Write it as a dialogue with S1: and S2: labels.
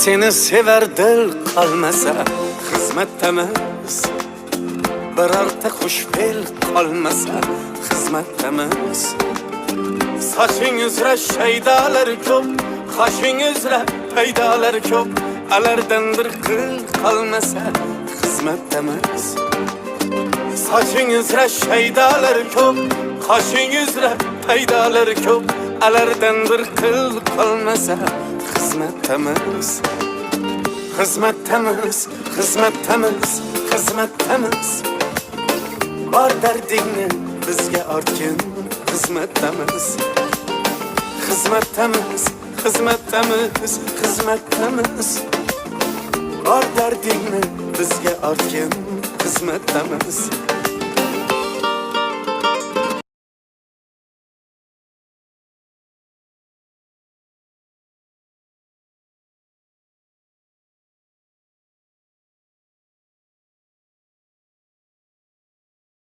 S1: seni sever dil qolmasa xizmatdamiz. Birorta xush fe'l qolmasa xizmatdamiz. Soching uzra shaydalar ko'p, qoshing uzra paydalar ko'p, alardan bir qil qolmasa xizmatdamiz. Soching uzra shaydalar ko'p, qoshing uzra paydalar ko'p, alardan bir qil qolmasa xizmatdamiz. Xizmatdamiz, xizmatdamiz, xizmatdamiz. Bor dardingni bizga ortgin, xizmatdamiz. Xizmatdamiz, xizmatdamiz, xizmatdamiz. Bor dardingni bizga ortgin, xizmatdamiz.